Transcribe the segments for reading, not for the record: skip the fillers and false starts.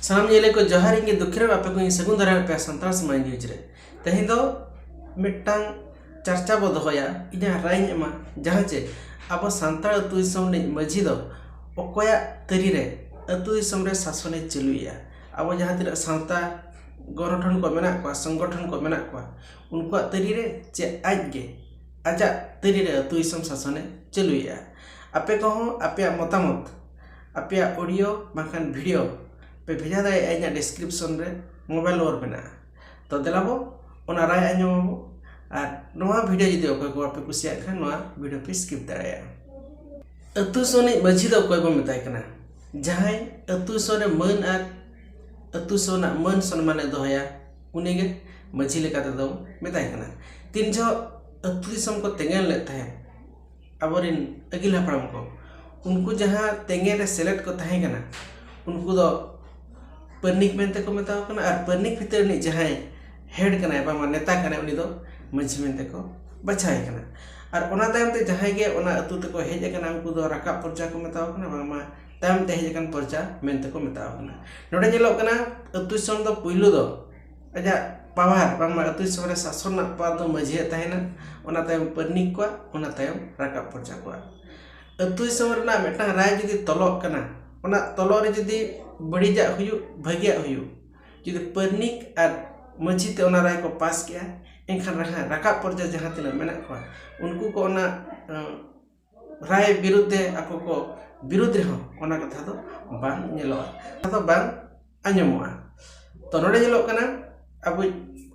सानाम जेले को जोहार इंगे दुखरे आपे को सगुन दारा पे संताल समाज न्यूज रे तेहें दो मिट्टांग चर्चा बो दोया इना राइन एमा जहां चे अब संताल अतु दिसम ने मझी दो ओकोया तरी रे अतु दिसम रे शासने चलुया अब जहां तिना सावता गठन को मेना को संगठन को मेना को उनको तरी रे चे आजगे आजा तरी रे अतु दिसम शासने चलुया आपे को आपे मतामत आपे ऑडियो बाखान वीडियो पे भेजा दाए आइना डिस्क्रिप्शन रे मोबाइल नंबर मेना तो देलाबो ओना राय आंजमबो आर नोआ वीडियो जदि ओको को आपे कुसिया खान नोआ वीडियो पे स्किप दाया अतु सोने मझी दो कोय बो मेताय कना जहाय अतु सोने मन आर अतु सोना मन सम्मान दोहया उनीगे मझी लेका दो मेताय कना तीन जो अतु दिसम को तेंगेल ले थाहे अबरिन अगिल हपड़म को उनको जहां तेंगे रे सेलेक्ट को थाहे कना उनको दो परनिक मेनते को मेताव कना आर परनिक भीतर नि जहां हेड कना बा नेता कना उनी दो मझी मेनते को बछाय कना आर ओना तायम ते जहां गे ओना अतु ते को हेज कना उनको दो राका पर्चा को मेताव कना बामा तायम ते हेज कन पर्चा मेनते को मेताव कना नोडे जेलो कना अतु सम दो पुइलु दो अजा पावर बामा अतु सम रे शासन ना पार दो मझी ताहेना ओना तायम परनिक को ओना तायम राका पर्चा को अतु सम रे ना मेटा राय जदी तलक कना ओना तलो रे जदी बड़ीजा हुयु भागिया हुयु जदी परनिक आर मझी ते ओना राय को पास किया एनखान राका पर्जा जहां तिना मेना को उनको को ओना राय विरुद्ध आको को विरुद्ध रे ओना कथा दो बांग नेलोआ तो बांग आंजमोआ तो नोडे जेलो कना अब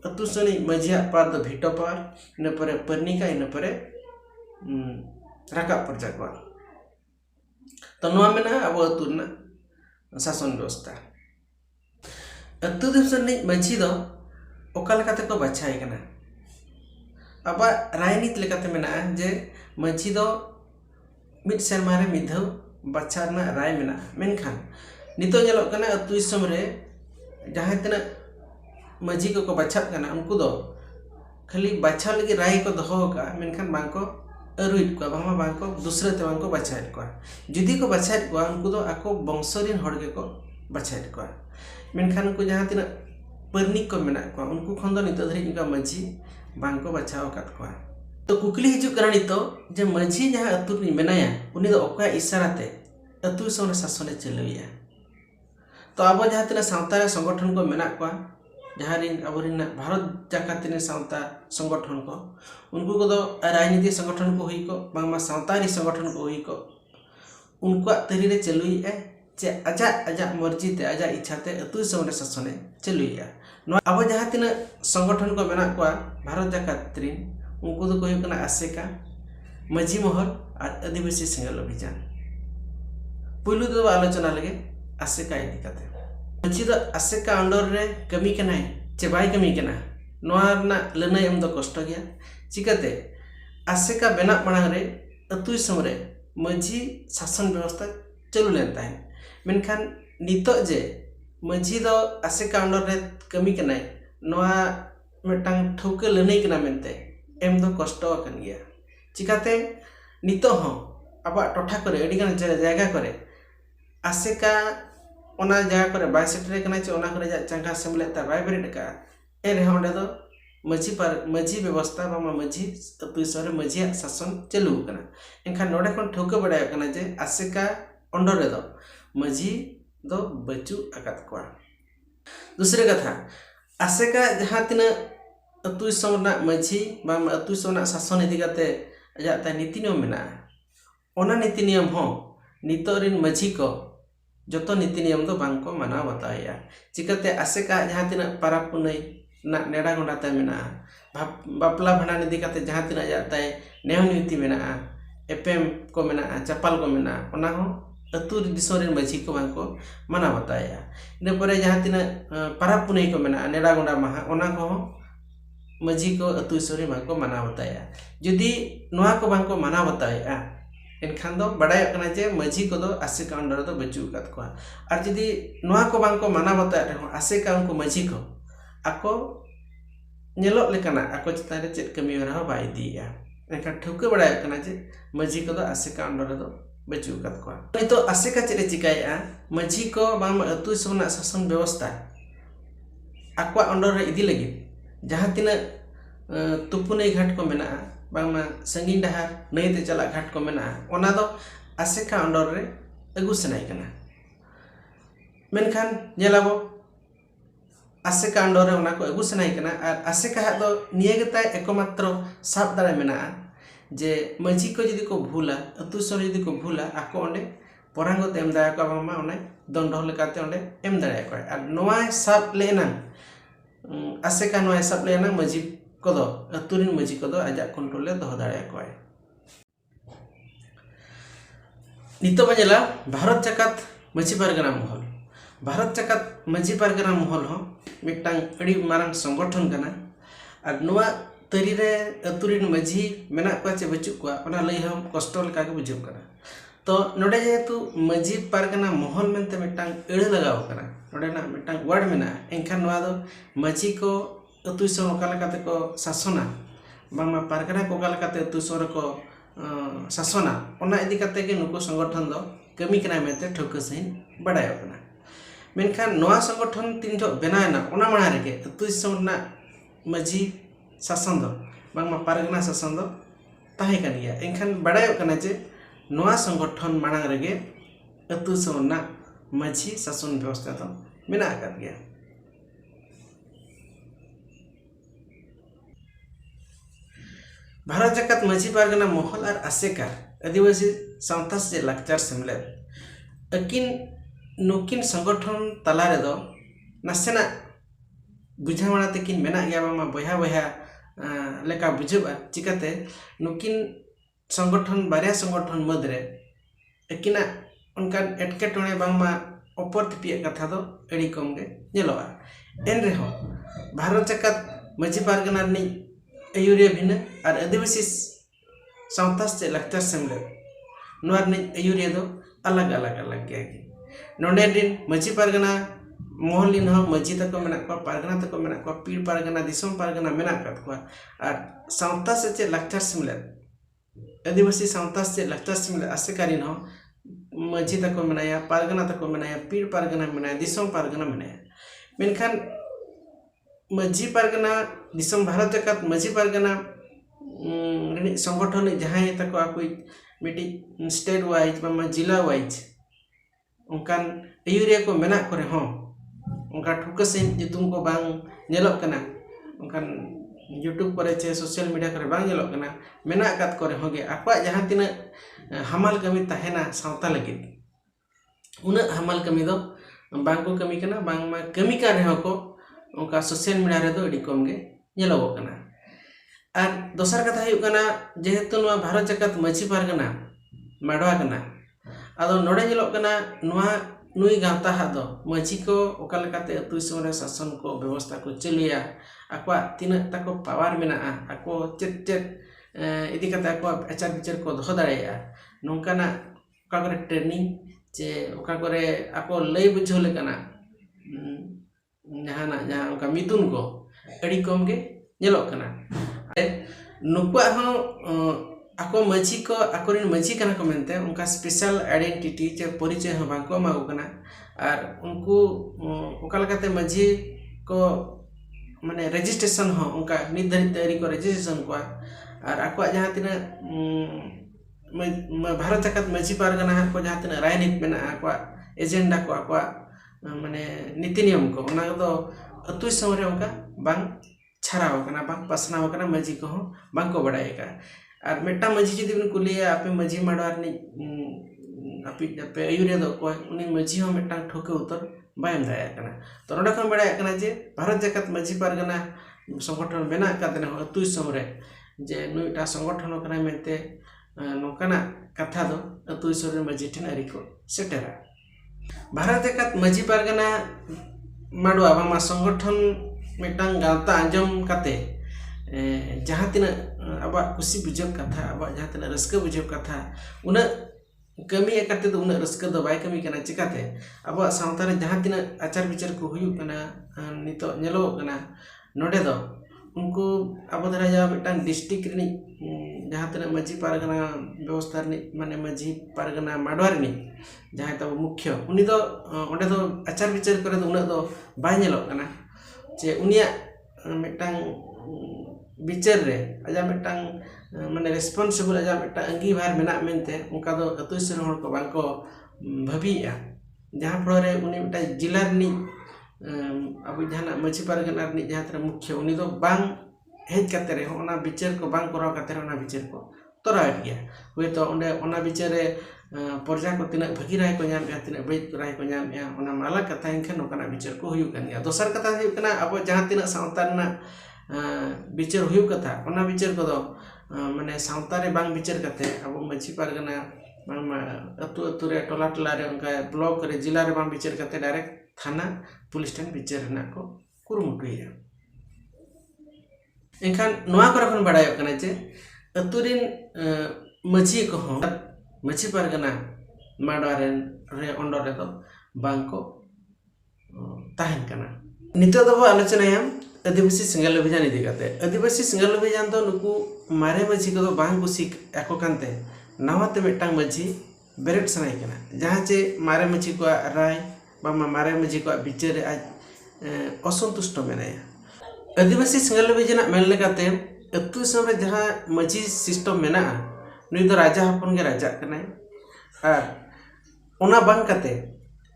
अतु सनी मझिया पार दो भिटो पार इन परे परनिका इन परे राका पर्जा को तो नोआ मेना अब अतु ना शासन व्यवस्था अतु दिसम नि मझी दो ओकाल काते को बाछाय कना अब राजनीति लेकाते मेना जे मझी दो मिड शर्मा रे मिधव बाछारना राय मेना मेनखान नितो जेलो कना अतु दिसम रे जहां तना मझी को बाछात कना उनको दो खाली बाछा लगी राय को दोहो का मेनखान बांको अरुइट को बामा बांको दूसरे ते बांको बाछायत को जुदी को बाछायत को उनको दो आको वंशरिन हड़गे को बाछायत को मेनखान को जहां तिना परनिक को मेना को उनको खन दो नितो धरि इनका मझी बांको बाछाव कात को तो कुकली हिजु करा नितो जे मझी जहां अतु नि मेनाया उनी दो ओका इशारा ते अतु सोने शासने चलुया तो अब जहां तिना सावता संगठन को मेना को जहां अबरिन भारत जाकात ने सावता संगठन को उनको दो राजनीति संगठन को हुई को बांगमा सावतारी संगठन को हुई को उनको तरी रे चलुई ए जे आजा आजा मर्जी ते आजा इच्छा ते अतु समरे शासने चलुइया नो अब जहां तिना संगठन को मेना को भारत जाकात रिन उनको दो कोई कना आसेका मझी महल और आदिवासी सेंगल अभियान पुलु दो आलोचना लगे आसेका इदी काते मझी दो आसेका अंडर रे कमी कनाय चे बाय कमी कना नोआ ना लनाय एम दो कष्ट गया चिकाते आसेका बेना पणा रे अतु समरे मझी शासन व्यवस्था चलु लेन ताहे मेनखान नितो जे मझी दो आसेका अंडर रे कमी कनाय नोआ मेटांग ठौके लनाय कना मेनते एम दो कष्ट कन गया चिकाते नितो हो अब टोठा करे अडिगान जायगा करे आसेका ओना जगह करे बाय सेटरे कना चे ओना करे चांगा सेमले ता बाय बेरेट का ए रे होंडे दो मझी पर मझी व्यवस्था बामा मझी अतु सरे मझी शासन चलु कना एनखान नोडे कोन ठोके बडाय कना जे आसेका अंडर रे दो मझी दो बचु आकात को दूसरे कथा आसेका जहां तिना अतु समना मझी बामा अतु समना शासन इदी काते जाता नीति नियम मेना ओना नीति नियम हो नितोरिन मझी को जतो नीति नियम दो बांको माना बताया चिकाते आसेका जहां तिना पारा पुनई ना नेडा गोंडाते मेना बापला भाणा निदी काते जहां तिना जाता नेव नीति मेना एपएम को मेना चपाल को मेना ओना हो अतु दिसोरिन मझी को बांको माना बताया इन परे जहां तिना पारा पुनई को मेना नेडा गोंडा महा ओना को मझी को अतु दिसोरिन बांको माना बताया जदी नोआ को बांको माना बताया एनखान दो बड़ाय कना जे मझी को दो आसेका अंडर दो बचु कात को आर जदी नोआ को बांको माना बता रे आसेका उनको मझी को आको नेलो लेकना आको चिता रे चेत कमी हरा बाय दिया एनखान ठौके बड़ाय कना जे मझी को दो आसेका अंडर दो बचू अकाद कोआ नितो आसेका चेरे चिकाया माझी को बांग अतु दिसम शासन व्यवस्था आकवा अंडर रे इदी लगी जहाँ तिना तुपुनई घाट को मेना बांगमा संगीन डहार नईते चला घाट को मेना ओना दो आसेका अंडर रे अगु सनाई कना मेनखान नेलाबो आसेका अंडर रे ओना को अगु सनाई कना और आसेका हा दो नियगता एकमात्र साब दाड़े मेना जे माझी को जदि को भूला अतु सर जदि को भूला आको ओंडे परांगत एम दाया को बांगमा ओने दंड लेकाते ओंडे एम दाया को और नोआ साब लेना आसेका नोआ साब लेना माझी कोदो अतुरिन माझी कोदो आजा कंट्रोल ले दो दाया को नितो बजेला भारत जाकात माझी पारगना महल भारत जाकात माझी पारगना महल हो मिटांग अड़ी मारंग संगठन कना और नोआ तरी रे अतुरिन माझी मेना को चे बचु को ओना लई हम कष्ट लेका के बुझु कना तो नोडे जेतु माझी पारगना महल मेनते मिटांग एड़ लगाव कना नोडे ना मिटांग वर्ड मेना एनखान नोआ दो माझी को अतु सो ओका लेकाते को शासना बांगमा पारगना को ओका लेकाते अतु सो को शासना ओना इदी काते के नुको संगठन दो कमी कना मेते ठोक सहिन बडाय कना मेनखान नोआ संगठन तीन जो बनायना ओना माणा रे के अतु सो ना माझी शासन दो बांगमा पारगना शासन दो ताहे कनिया एनखान बडाय कना जे नोआ संगठन माणा रे के अतु सो ना माझी शासन व्यवस्था तो मेना आकात गया भारत जाकात माझी पारगना महल और आसेका आदिवासी सावता से लाकचार सेमलेद अकिन नुकिन संगठन तला रे दो नासेना बुझामणा तकिन मेना गया बामा बया बया लेका बुझबा चिकाते नुकिन संगठन बारिया संगठन मदरे एकिना उनका एटकेटोणे बांगमा अपर तिपिया कथा दो एडी कम गे नेलोआ एन रे हो भारत जाकात माझी पारगना नि अयुरिया भिन्न और आदिवासी सावतास से लाकचार सेमले नोर नि अयुरिया दो अलग अलग गया कि नोंडे दिन माझी पारगना मोहलिन हो माझी तको मेना को पारगना तको मेना को पीर पारगना दिसम पारगना मेना कत को और सावतास से लाकचार सेमले आदिवासी सावतास से लाकचार सेमले आसेकारिन हो माझी तको मेनाया पारगना तको मेनाया पीर पारगना मेनाया दिसम पारगना मेनाया मेनखान माझी पारगना दिसम भारत जाकात माझी पारगना संगठन जहाँ तक आकुई मिटी स्टेट वाइज बा जिला वाइज उनकान अयुरिया को मेना करे हो उनका ठुकसिन युतुम को बांग नेलोक कना उनकान यूट्यूब पर चे सोशल मीडिया करे बांग नेलोक कना मेना कात करे होगे आपा जहाँ तिना हमाल कमी तहेना सावता लगी उना हमाल कमी दो बांग को कमी कना बांग मा कमी का रहे को उनका सोशल मीडिया रे दो एडी कम गे नेलोक कना और दोसर कथा हुई कना जेहेतु नोआ भारत जाकात माझी पारगना माडवा कना आदो नोडे नेलोक कना नोआ नुई गावता हा दो माझी को ओका लेकाते अतु दिसम रे शासन को व्यवस्था को चलुया आकवा तिना ताको पावर मेना आको चेत इदी कता आको आचार विचार को दोह दाड़ेया नोंकाना ओका करे ट्रेनिंग जे ओका करे आको लई बुझो लेकाना जहाँ उनका मिथुन को अड़ी कम के नेलोक कना नुकुआ हो आको माझी को आकोरिन माझी कना को मेनते उनका स्पेशल आइडेंटिटी जे परिचय हो बांको मागो कना और उनको ओका लेकाते माझी को माने रजिस्ट्रेशन हो उनका निर्धारित तैयारी को रजिस्ट्रेशन को और आको जहाँ तिना भारत जाकात माझी पारगना को जहाँ तिना राजनीति मेना आको एजेंडा को आको माने नीति नियम को उना दो अतु दिसम रे उनका बांग छाराव कना बांग पासनाव कना माझी को हो बांग को बडाय का और मेटा माझी जदि बन कुलिया आपे माझी माडवार नि आपे अयुरिया दो को उनी माझी हो मेटा ठोके उतर बायम दाया कना तो नोडा खन बडाय कना जे भारत जाकात माझी पारगना संगठन बेना कादने हो अतु दिसम रे जे नुइटा संगठन कना मेते नोकाना कथा दो अतु दिसम रे माझी ठिन अरी को सेटेरा भारत जाकात माझी पारगना माडवा बामा संगठन मेटांग गावता आंजम काते जहाँ तिना अब खुशी बुझब कथा अब जहाँ तिना रस्का बुझब कथा उना कमी करते तो उना रस्का दो बाय कमी कना चिकाते अब सावता रे जहाँ तिना आचार विचार को हुयु कना नितो नेलो कना नोडे दो उनको अब धरा जा मिटन डिस्ट्रिक्ट रे जहाँ तना मजी पारगना व्यवस्था रे माने मजी पारगना माडवा रे जहाँ तब मुख्य उनी दो ओंडे दो आचार विचार करे उना दो बाय नेलो कना जे उनिया मिटन विचार रे आजा मिटन माने रेस्पॉन्सिबल आजा मिटन अंगी भार मेना मेनते उनका दो अतु सर हर को बांको भाबिया जहाँ फल रे उनी मिटन जिला रे अब जहाँ मजी पारगना रे जहाँ तना मुख्य उनी दो बांग हेज करते रहे ओना विचार को बांग कराव करते रहे ओना विचार को तोरा गया हुए तो ओंडे ओना विचार रे पर्जा को तिना भगी राय को नाम या तिना बेज राय को नाम या ओना माला कथा इनखे नोकना विचार को हुयु कन गया दोसर कथा हुयु कना अब जहाँ तिना सावता ना विचार हुयु कथा ओना विचार को दो माने सावता रे बांग विचार करते अब मजी पारगना बांग अतु अतु रे टोला टोला रे उनका ब्लॉक रे जिला रे बांग विचार करते डायरेक्ट थाना पुलिस स्टेशन विचार ना को कुरुमुटुया एनखान नोआ करे खन बाडायो कना जे अतुरिन मजी को हो मजी पारगना माडवारेन रे अंडर रे दो बांको ताहन कना नितो दो आलोचनाया आदिवासी सिंगल अभियान इदी करते आदिवासी सिंगल अभियान दो नुकु मारे मजी को दो बांग कुसिक एको कानते नावाते मिटांग मजी बेरेट सनाय कना जहां चे मारे मजी को राय बामा मारे मजी को विचार रे आज असंतुष्ट मेनाया आदिवासी सिंगल अभियान मेन लेकाते अतु सब जहाँ मजी सिस्टम मेना नुई दो राजा हपन के राजा कनाय और ओना बांग कते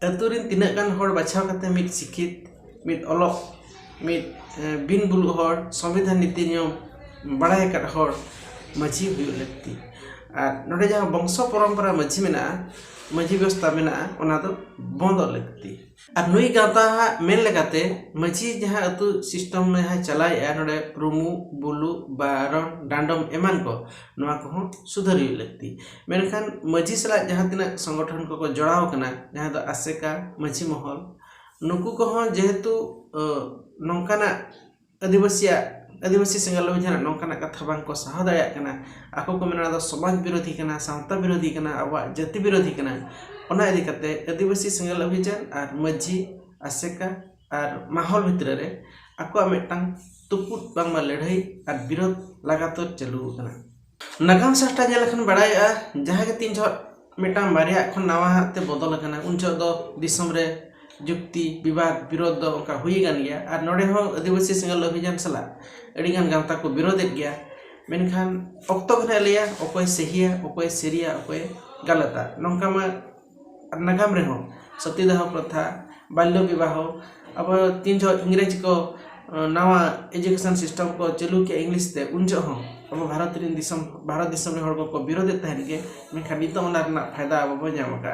अतु रिन तिना गान हर बाछाव कते मिट शिक्षित मिट अलग मिट बिन बुल हर संविधान नीति नियम बड़ाय कट हर मजी हुई लगती और नोडे जहाँ वंश परंपरा मजी मेना मजी व्यवस्था मेना ओना दो बंद लगती और नुई गाता मेन लगाते मजी जहाँ अतु सिस्टम में जहाँ चलाए नोडे रुमु बुलु बारन डांडम एमान को नोआ को सुधरी लगती मेनखान मजी सला जहाँ तिना संगठन को जोड़ाव कना जहाँ दो आसेका मजी महल नुकु को जेहेतु नौकाना आदिवासी सिंगल अभियान नौकाना कथा बांग को सह दाया कना आको को मेना दो समाज विरोधी कना सावता विरोधी कना अब जाति विरोधी कना ओना इदी कते आदिवासी सिंगल अभियान और मजी आसेका और माहौल भितर रे आको मिटांग तुपुट बांग लड़ाई और विरोध लगातार चालू कना नागाम सष्टा जेलखन बड़ाया जहाँ के तीन जो मिटांग बारिया खन नवा ते बदल कना उन जो दो दिसम रे जुक्ति विवाद विरोध दो उनका हुई गन गया और नोडे हो आदिवासी सिंगल अभियान सला अड़ीगान गावता को विरोध गया मेनखान अक्तो घने लिया अकोय सहिया अकोय सेरिया अकोय गलता नौका में नागाम रे हो सतीदाह प्रथा बाल्य विवाह अब तीन जो इंग्रेज को नवा एजुकेशन सिस्टम को चालू किया इंग्लिश ते उन जो हो अब भारत दिसम रे हर को विरोध तहन के मेनखान नित ओना फायदा अब बो जाम का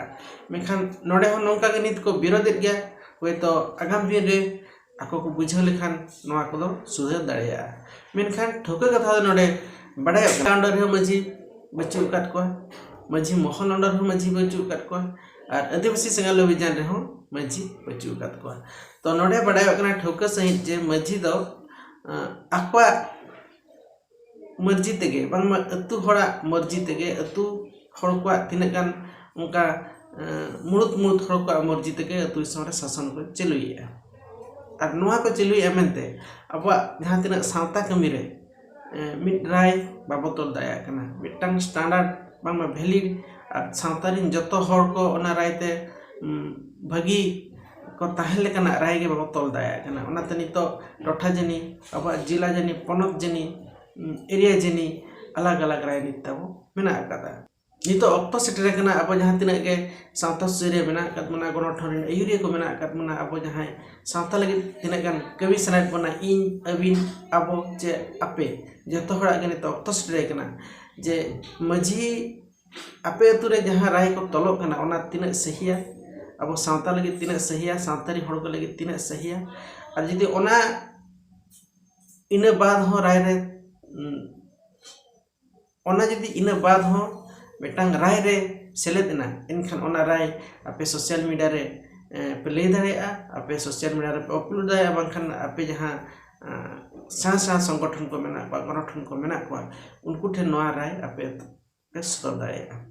मेनखान नोडे हो नौका के नित को विरोध गया होय तो आगाम दिन रे आको को बुझो लेखान नोआ को दो सुधर दाड़िया मेनखान ठोके कथा नोडे बड़े अंडर रे मजी बच्चू काट को मजी मोहन अंडर हो मजी बच्चू काट को और आदिवासी सिंगल अभियान रे हो मजी बच्चू काट को तो नोडे बड़े कना ठोके सहित जे मजी दो आक्वा मर्जी तेगे बांग अतु हड़ा मर्जी तेगे अतु हड़ को तिना गान उनका मुड़ुत हड़ को मर्जी तेगे अतु सरे शासन को चलुइया और नोआ को चलुइया मेनते अब जहाँ तिना सावता कमी रे मिट राय बाबो तोल दाया कना मिटांग स्टैंडर्ड बांग वैलिड और सावता रिन जतो हड़ को ओना रायते भागी को ताहें लेकना राय के बाबो तोल दाया कना ओना ते नितो टोठा जनी अब जिला जनी पनत जनी एरिया जनी अलग अलग राय निताबो मेना कदा नितो अक्तो सेटेर कना अब जहाँ तिना के सावता सुरे मेना कत मना गणठन एयुरिया को मेना कत मना अब जहाँ सावता लगे तिना गान कवि सनाय बना इन अबिन अब जे आपे जतो हड़ा के नितो अक्तो सेटेर कना जे मजी आपे अतुरे जहाँ राय को तलो कना ओना तिना सहिया अब सावता लगे तिना सहिया सावतारी हड़ को लगे तिना सहिया और जदि ओना इना बाद हो राय रे ओना जदि इना बाद हो मिटांग राय रे सेलेदना इनखान ओना राय आपे सोशल मीडिया रे पे ले दाड़ेया आपे सोशल मीडिया रे पे अपलोड दाया बांखान आपे जहाँ सा संगठन को मेना गणठन को मेना को उनको ठे नवा राय आपे पे सदर दाड़ेया।